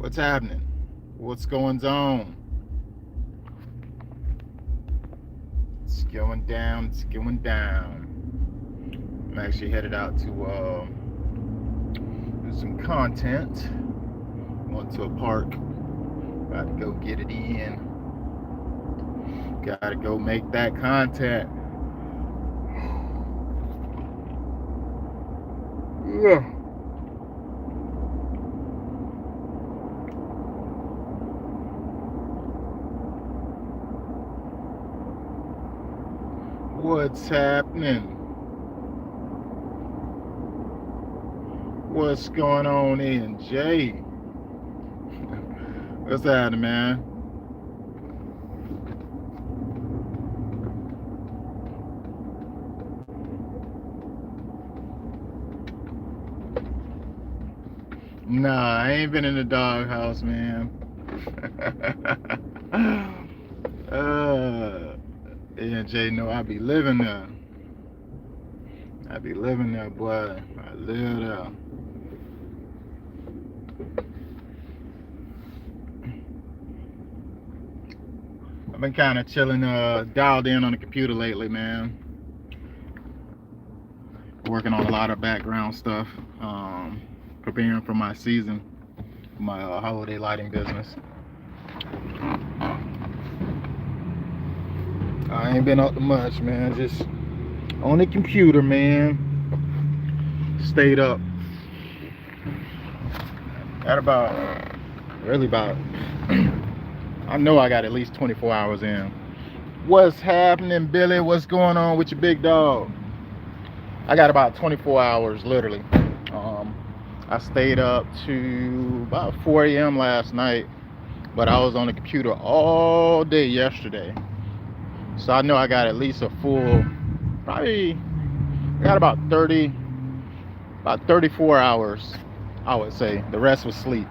What's happening? What's going on? It's going down. It's going down. I'm actually headed out to do some content. Went to a park. About to go get it in. Gotta go make that content. Yeah. What's happening? What's going on in Jay? What's happening, man? Nah, I ain't been in the doghouse, man. uh, yeah, Jay, know I be living there. I be living there, boy. I live there. I've been kind of chilling, dialed in on the computer lately, man. Working on a lot of background stuff, preparing for my season, my holiday lighting business. I ain't been up to much, man. Just on the computer, man. Stayed up. At about, really about, I know I got at least 24 hours in. What's happening, Billy? What's going on with your big dog? I got about 24 hours, literally. Um, I stayed up to about 4 a.m. last night, but I was on the computer all day yesterday. So I know I got at least a full, probably, I got about 34 hours, I would say. The rest was sleep.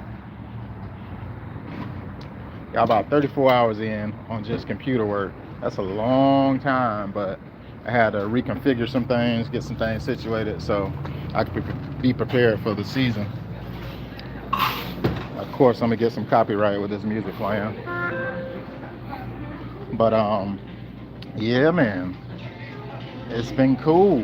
Got about 34 hours in on just computer work. That's a long time, but I had to reconfigure some things, get some things situated so I could be prepared for the season. Of course, I'm gonna get some copyright with this music playing. But yeah, man, it's been cool.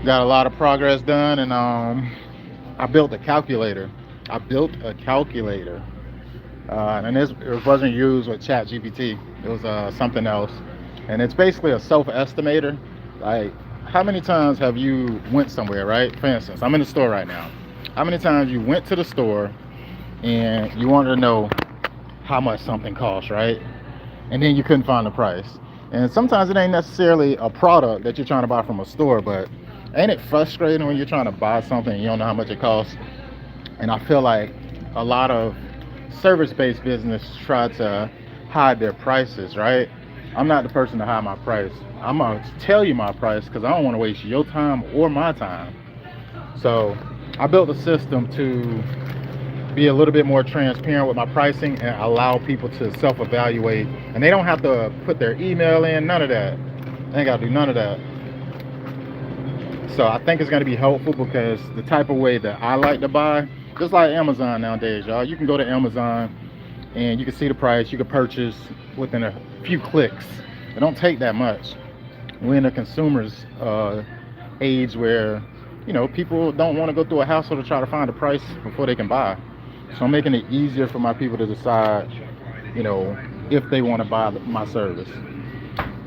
Got a lot of progress done, and I built a calculator. I built a calculator, and it wasn't used with ChatGPT. It was something else, and it's basically a self-estimator. Like, how many times have you went somewhere, right? For instance, I'm in the store right now. How many times you went to the store and you wanted to know how much something costs, right? And then you couldn't find the price. And sometimes it ain't necessarily a product that you're trying to buy from a store, but ain't it frustrating when you're trying to buy something and you don't know how much it costs? And I feel like a lot of service-based business try to hide their prices, right? I'm not the person to hide my price. I'm gonna tell you my price because I don't want to waste your time or my time. So I built a system to be a little bit more transparent with my pricing and allow people to self-evaluate, and they don't have to put their email in, none of that. They ain't gotta do none of that. So I think it's going to be helpful because the type of way that I like to buy, just like Amazon nowadays, y'all, you can go to Amazon and you can see the price, you can purchase within a few clicks. It don't take that much. We're in a consumer's age where, people don't want to go through a hassle to try to find a price before they can buy. So I'm making it easier for my people to decide, if they want to buy my service.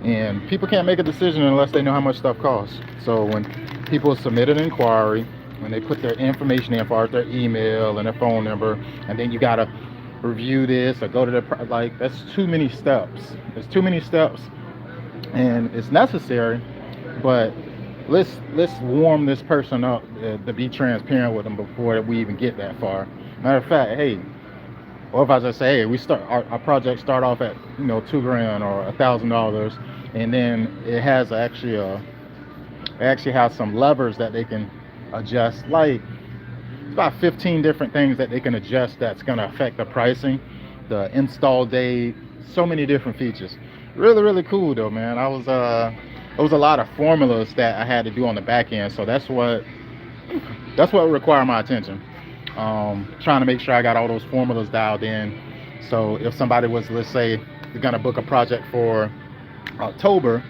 And people can't make a decision unless they know how much stuff costs. So when people submit an inquiry, when they put their information in as far as their email and their phone number, and then you gotta review this or go to the, like, that's too many steps. There's too many steps, and it's necessary, but let's warm this person up to be transparent with them before we even get that far. Matter of fact, hey, or if I just say, hey, we start our project start off at $2,000 or $1,000, and then it actually has some levers that they can adjust. Like, it's about 15 different things that they can adjust that's gonna affect the pricing, the install date, so many different features. Really, really cool though, man. It was a lot of formulas that I had to do on the back end, so that's what required my attention. Trying to make sure I got all those formulas dialed in. So if somebody was, let's say, they're gonna book a project for October,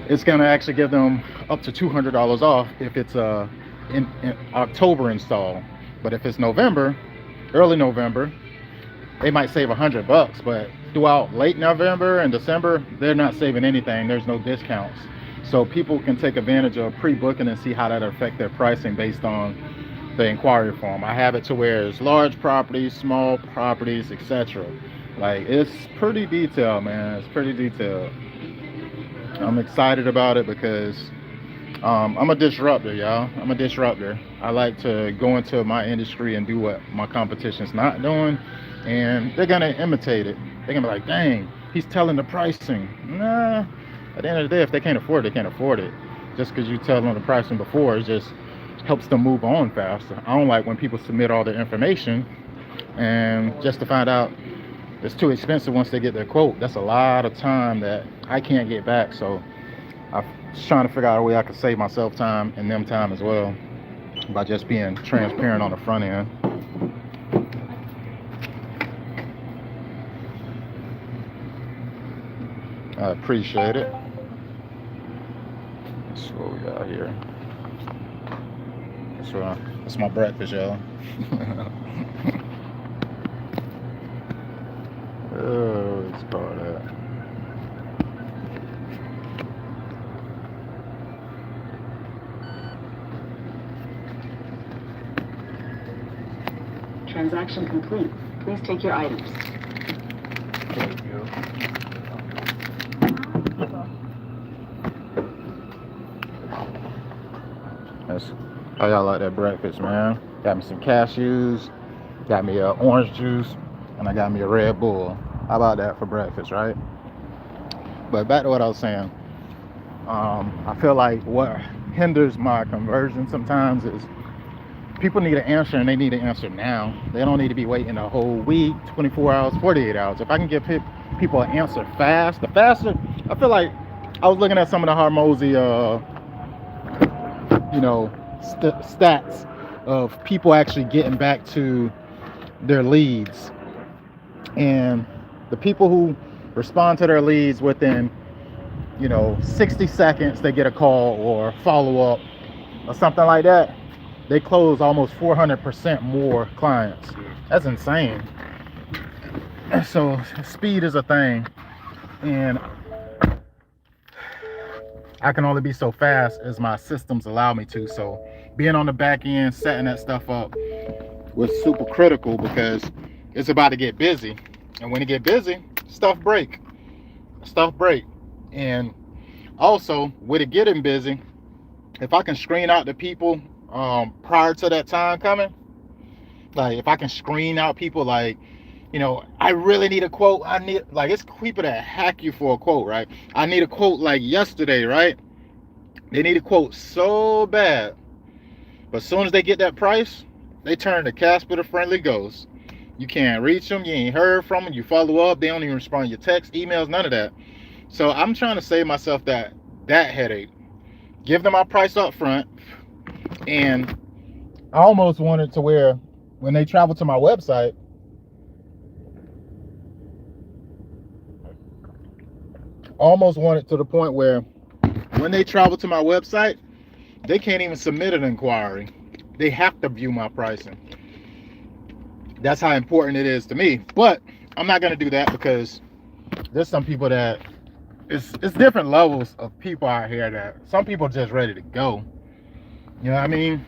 it's gonna actually give them up to $200 off if it's a in October install. But if it's November, early November, they might save $100, but throughout late November and December, they're not saving anything. There's no discounts. So people can take advantage of pre-booking and see how that affect their pricing based on the inquiry form. I have it to where it's large properties, small properties, etc. Like, it's pretty detailed, man. It's pretty detailed. I'm excited about it because I'm a disruptor, y'all. I'm a disruptor. I like to go into my industry and do what my competition's not doing, and they're gonna imitate it. They're gonna be like, dang, he's telling the pricing. Nah, at the end of the day, if they can't afford it, they can't afford it. Just because you tell them the pricing before, it just helps them move on faster. I don't like when people submit all their information and just to find out it's too expensive once they get their quote. That's a lot of time that I can't get back. So I'm just trying to figure out a way I can save myself time and them time as well by just being transparent on the front end. I appreciate it. Let's see what we got here. That's my breakfast, y'all. Oh, it's called that. Transaction complete. Please take your items. Thank you. How y'all like that breakfast, man? Got me some cashews, got me orange juice, and I got me a Red Bull. How about that for breakfast, right? But back to what I was saying. I feel like what hinders my conversion sometimes is people need an answer, and they need an answer now. They don't need to be waiting a whole week, 24 hours, 48 hours. If I can give people an answer fast, the faster. I feel like I was looking at some of the Hormozy, stats of people actually getting back to their leads, and the people who respond to their leads within 60 seconds, they get a call or follow up or something like that, they close almost 400% more clients. That's insane. So speed is a thing, and I can only be so fast as my systems allow me to. So being on the back end, setting that stuff up was super critical because it's about to get busy. And when it get busy, stuff break. And also with it getting busy, if I can screen out the people prior to that time coming, like if I can screen out people like, I really need a quote. It's people that hack you for a quote, right? I need a quote like yesterday, right? They need a quote so bad. But as soon as they get that price, they turn to Casper the Friendly Ghost. You can't reach them. You ain't heard from them. You follow up. They don't even respond to your text, emails, none of that. So I'm trying to save myself that headache. Give them my price up front. And I almost want it to where when they travel to my website, almost want it to the point where when they travel to my website, they can't even submit an inquiry. They have to view my pricing. That's how important it is to me. But I'm not going to do that because there's some people that it's different levels of people out here that some people are just ready to go. You know what I mean?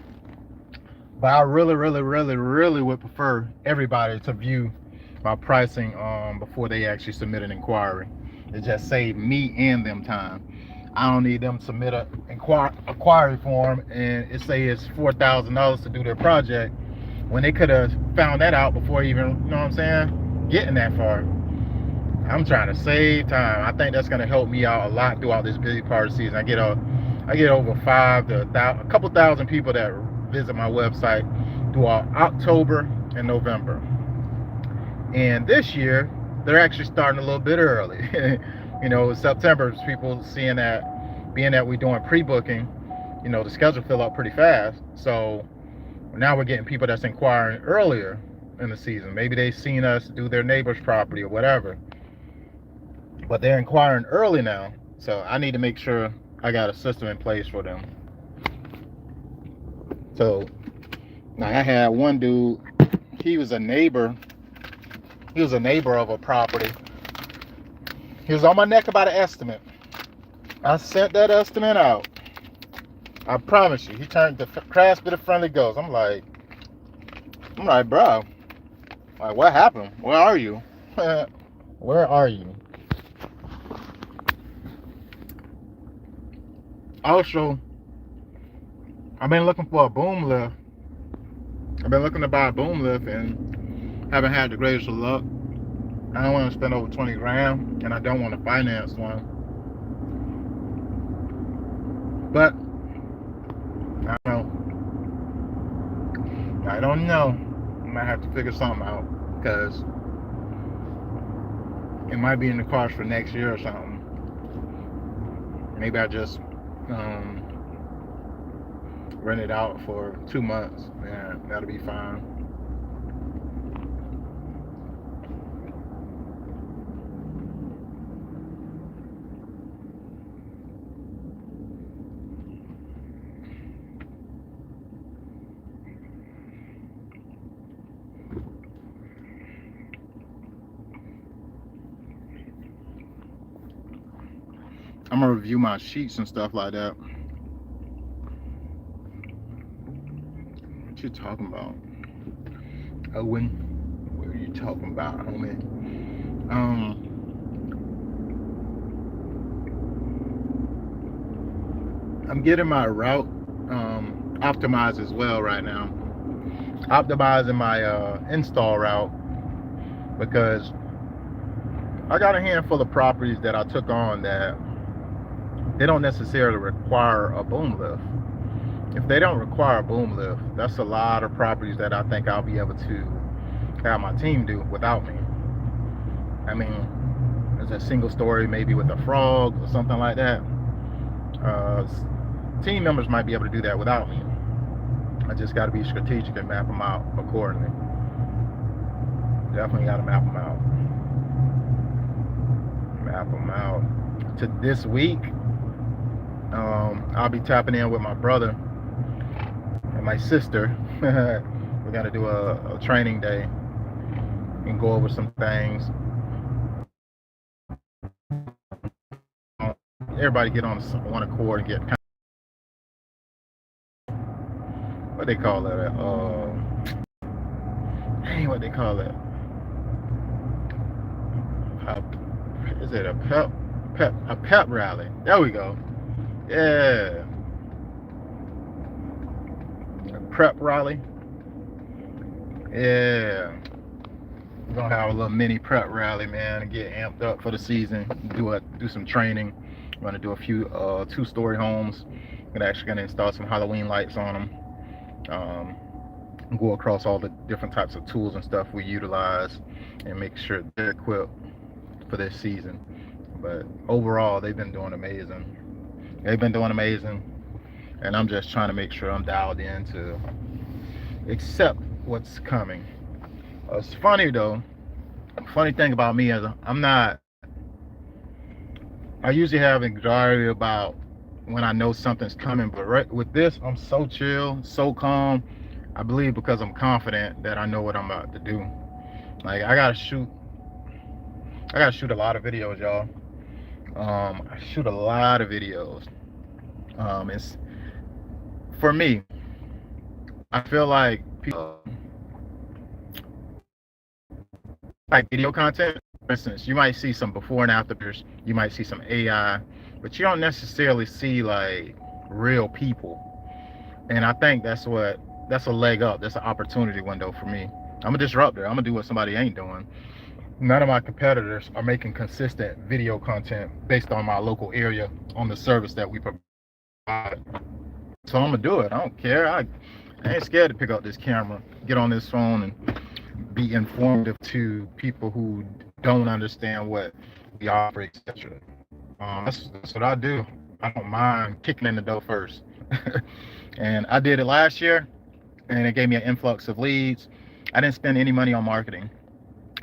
But I really, really, really, really would prefer everybody to view my pricing before they actually submit an inquiry. It just saved me and them time. I don't need them to submit a inquiry form and it say it's $4,000 to do their project when they could have found that out before even, you know what I'm saying, getting that far. I'm trying to save time. I think that's going to help me out a lot throughout this busy part of the season. I get over a couple thousand people that visit my website throughout October and November. And this year, they're actually starting a little bit early. September, people seeing that, being that we're doing pre-booking, the schedule fill up pretty fast. So Now we're getting people that's inquiring earlier in the season. Maybe they've seen us do their neighbor's property or whatever, but they're inquiring early now. So I need to make sure I got a system in place for them. So now I had one dude, he was a neighbor of a property. He was on my neck about an estimate. I sent that estimate out. I promise you, he turned the crash bit of friendly ghost. I'm like, bro, like, what happened? Where are you? Where are you? Also, I've been looking for a boom lift. I've been looking to buy a boom lift and haven't had the greatest of luck. I don't want to spend over 20 grand and I don't want to finance one. But I don't know. I might have to figure something out because it might be in the cards for next year or something. Maybe I just rent it out for 2 months. Yeah, that'll be fine. I'm gonna review my sheets and stuff like that. What you talking about, Owen? What are you talking about, homie? I'm getting my route optimized as well right now. Optimizing my install route because I got a handful of properties that I took on that they don't necessarily require a boom lift. If they don't require a boom lift, that's a lot of properties that I think I'll be able to have my team do without me. I mean, it's a single story, maybe with a frog or something like that. Team members might be able to do that without me. I just got to be strategic and map them out accordingly. Definitely got to map them out. Map them out. To this week, I'll be tapping in with my brother and my sister. We're gonna do a training day and go over some things. Everybody get on one accord and get kind of, what they call that? What they call that? Is it a pep rally? There we go. Yeah. A prep rally. Yeah. We're gonna have a little mini prep rally, man, and get amped up for the season. Do some training. I'm gonna do a few 2-story homes. I'm actually gonna install some Halloween lights on them. Go across all the different types of tools and stuff we utilize and make sure they're equipped for this season. But overall, they've been doing amazing. And I'm just trying to make sure I'm dialed in to accept what's coming. It's funny though. Funny thing about me is I usually have anxiety about when I know something's coming, but with this, I'm so chill, so calm. I believe because I'm confident that I know what I'm about to do. Like I gotta shoot a lot of videos, y'all. I shoot a lot of videos. It's for me. I feel like people like video content. For instance, you might see some before and after pictures. You might see some AI, but you don't necessarily see like real people. And I think that's a leg up. That's an opportunity window for me. I'm a disruptor. I'm gonna do what somebody ain't doing. None of my competitors are making consistent video content based on my local area on the service that we provide. So I'm gonna do it. I don't care. I ain't scared to pick up this camera, get on this phone, and be informative to people who don't understand what we offer, etc. That's what I do. I don't mind kicking in the door first. And I did it last year. and it gave me an influx of leads. I didn't spend any money on marketing.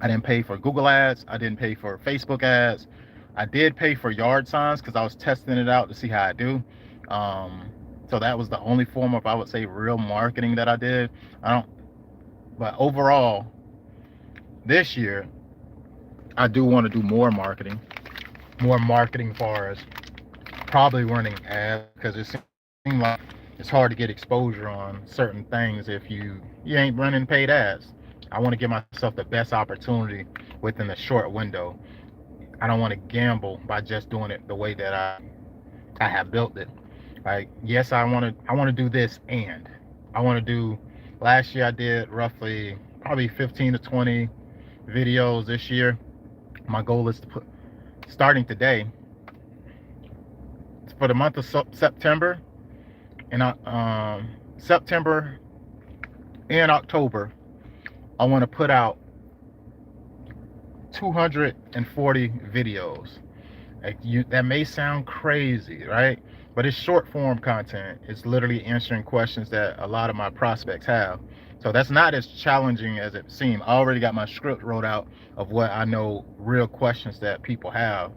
I didn't pay for Google ads. I didn't pay for Facebook ads. I did pay for yard signs because I was testing it out to see how I do. So that was the only form of, I would say, real marketing that I did. But overall, this year, I do want to do more marketing far as probably running ads, because it seems like it's hard to get exposure on certain things if you ain't running paid ads. I want to give myself the best opportunity within a short window. I don't want to gamble by just doing it the way that I have built it. Like, yes, I want to do this, and I want to do. Last year I did roughly probably 15 to 20 videos. This year, my goal is to put, starting today, for the month of September, and September and October, I want to put out 240 videos. That may sound crazy, right? But it's short form content. It's literally answering questions that a lot of my prospects have. So that's not as challenging as it seemed. I already got my script wrote out of what I know, real questions that people have.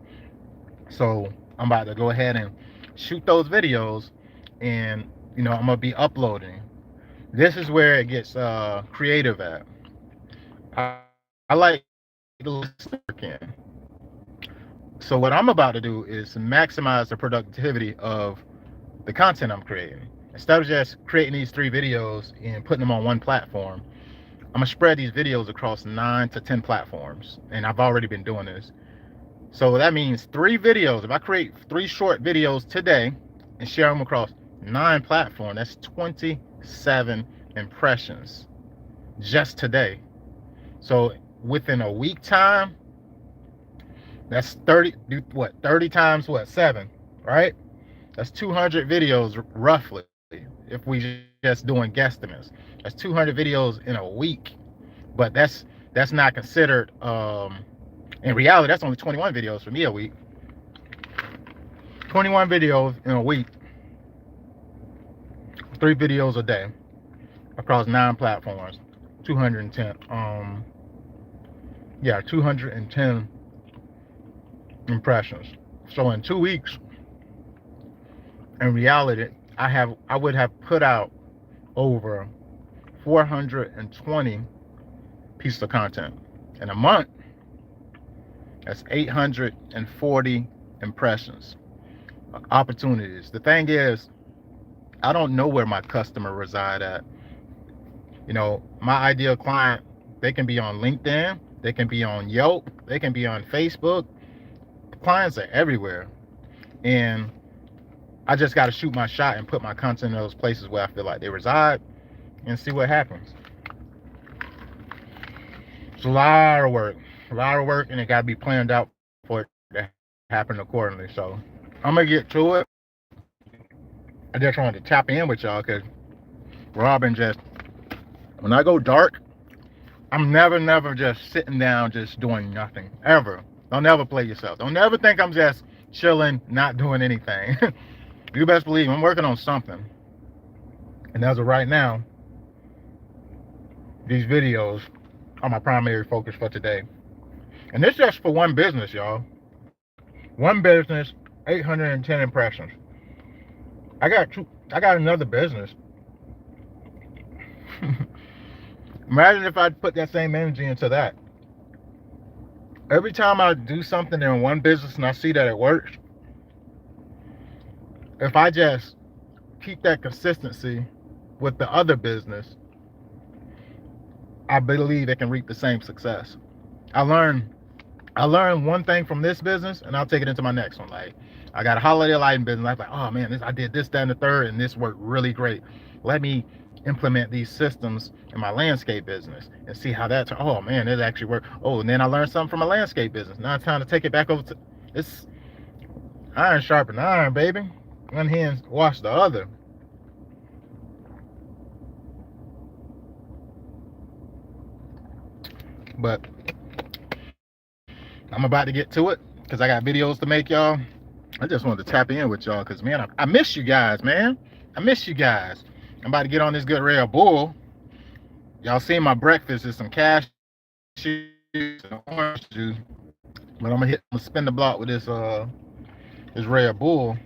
So I'm about to go ahead and shoot those videos, and I'm gonna be uploading. This is where it gets creative at. I like to work in. So what I'm about to do is maximize the productivity of the content I'm creating. Instead of just creating these 3 videos and putting them on one platform, I'm gonna spread these videos across 9 to 10 platforms, and I've already been doing this. So that means 3 videos. If I create 3 short videos today and share them across 9 platforms, that's 27 impressions just today. So within a week time, that's 30 times 7, right? That's 200 videos roughly, if we just doing guesstimates. That's 200 videos in a week. But that's not considered, in reality, that's only 21 videos for me a week. 21 videos in a week, 3 videos a day across 9 platforms, 210. 210 impressions. So in 2 weeks, in reality, I would have put out over 420 pieces of content. In a month, that's 840 impressions, opportunities. The thing is, I don't know where my customer reside at. My ideal client, they can be on LinkedIn, they can be on Yelp, they can be on Facebook. Clients are everywhere, and I just got to shoot my shot and put my content in those places where I feel like they reside, and see what happens. It's a lot of work, and it got to be planned out for it to happen accordingly. So I'm gonna get to it. I just wanted to tap in with y'all, because Robin, when I go dark, I'm never just sitting down just doing nothing, ever. Don't ever play yourself. Don't ever think I'm just chilling, not doing anything. You best believe I'm working on something. And as of right now, these videos are my primary focus for today. And this is just for one business, y'all. One business, 810 impressions. I got another business. Imagine if I put that same energy into that. Every time I do something in one business and I see that it works, if I just keep that consistency with the other business, I believe it can reap the same success. I learned one thing from this business, and I'll take it into my next one. Like, I got a holiday lighting business. I was like, oh man, I did this, that, and the third, and this worked really great. Let me implement these systems in my landscape business and see how that. Oh man, it actually worked. Oh, and then I learned something from my landscape business. Now it's time to take it back over to. It's iron sharpen iron, baby. One hand wash the other. But I'm about to get to it because I got videos to make, y'all. I just wanted to tap in with y'all because, man, I miss you guys, man. I miss you guys. I'm about to get on this good Red Bull. Y'all seen my breakfast is some cashews and orange juice. But I'm gonna spin the block with this Red Bull.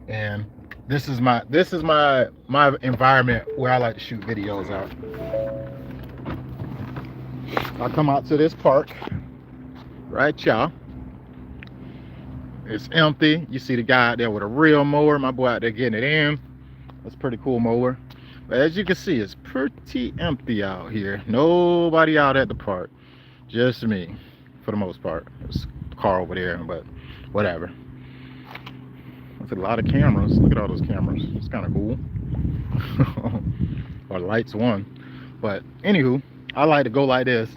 And this is my environment where I like to shoot videos out. I come out to this park, right, y'all. It's empty. You see the guy out there with a real mower. My boy out there getting it in. That's a pretty cool mower. But as you can see, it's pretty empty out here. Nobody out at the park. Just me, for the most part. There's a car over there, but whatever. That's a lot of cameras. Look at all those cameras. It's kind of cool. Or lights one. But anywho, I like to go like this.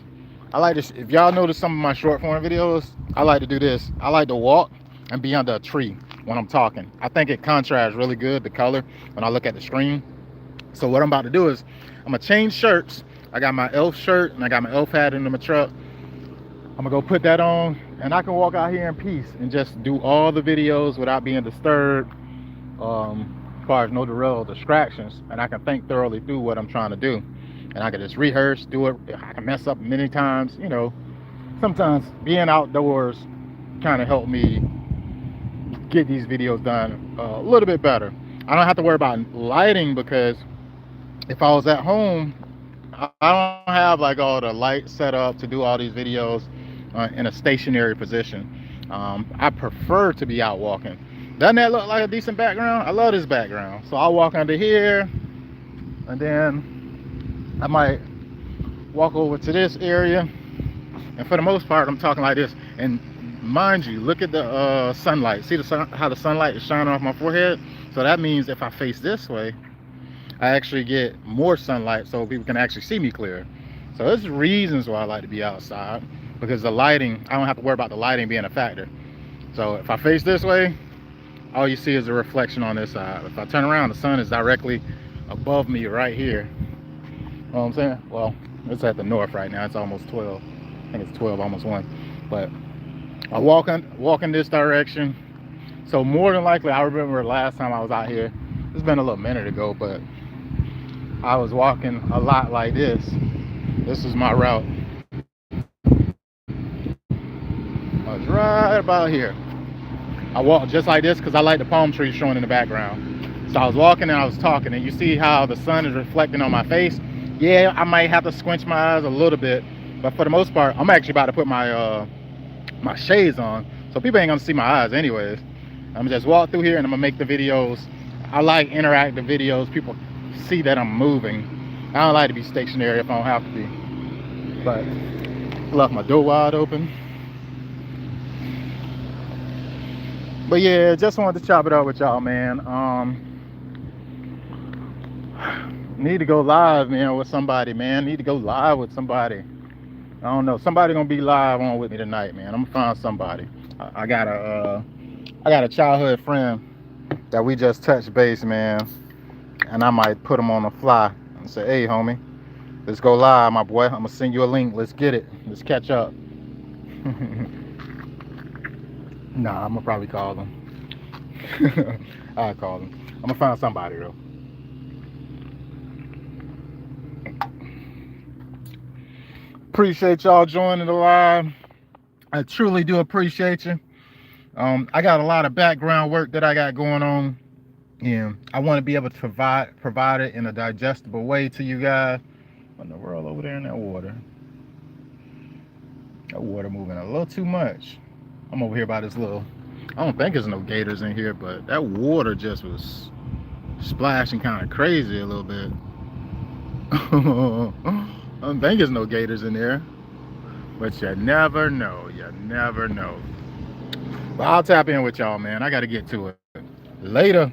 I like to, if y'all notice some of my short form videos, I like to do this. I like to walk and be under a tree when I'm talking. I think it contrasts really good, the color, when I look at the screen. So what I'm about to do is, I'm gonna change shirts. I got my elf shirt and I got my elf hat in my truck. I'm gonna go put that on and I can walk out here in peace and just do all the videos without being disturbed, as far as no real distractions, and I can think thoroughly through what I'm trying to do. And I can just rehearse, do it. I can mess up many times, you know. Sometimes being outdoors kind of helped me get these videos done a little bit better. I don't have to worry about lighting, because if I was at home, I don't have like all the lights set up to do all these videos in a stationary position. I prefer to be out walking. Doesn't that look like a decent background? I love this background. So I'll walk under here, and then I might walk over to this area, and for the most part I'm talking like this. And mind you, look at the sunlight. See the sun, how the sunlight is shining off my forehead? So that means if I face this way, I actually get more sunlight, so people can actually see me clear. So there's reasons why I like to be outside, because the lighting, I don't have to worry about the lighting being a factor. So if I face this way, all you see is a reflection on this side. If I turn around, the sun is directly above me right here. You know what I'm saying? Well, it's at the north right now. It's almost 12. I think it's 12, almost 1. But I walk in this direction. So more than likely, I remember last time I was out here, it's been a little minute ago, but I was walking a lot like this. This is my route. I was right about here. I walk just like this because I like the palm trees showing in the background. So I was walking and I was talking, and you see how the sun is reflecting on my face. Yeah, I might have to squinch my eyes a little bit, but for the most part, I'm actually about to put my my shades on, so people ain't gonna see my eyes anyways. I'm just walk through here and I'm gonna make the videos. I like interactive videos. People see that I'm moving. I don't like to be stationary if I don't have to be. But I left my door wide open. But yeah, just wanted to chop it up with y'all, man. Need to go live, man, with somebody, man. Need to go live with somebody. I don't know. Somebody gonna be live on with me tonight, man. I'm gonna find somebody. I got a childhood friend that we just touched base, man, and I might put him on the fly and say, hey, homie, let's go live, my boy. I'm gonna send you a link. Let's get it. Let's catch up. Nah, I'm gonna probably call him. I'll call him. I'm gonna find somebody though. Appreciate y'all joining the live. I truly do appreciate you. I got a lot of background work that I got going on, and I want to be able to provide it in a digestible way to you guys. What in the world over there in that water? That water moving a little too much. I'm over here by this little, I don't think there's no gators in here, but that water just was splashing kind of crazy a little bit. I don't think there's no gators in there, but you never know. You never know. But I'll tap in with y'all, man. I got to get to it. Later.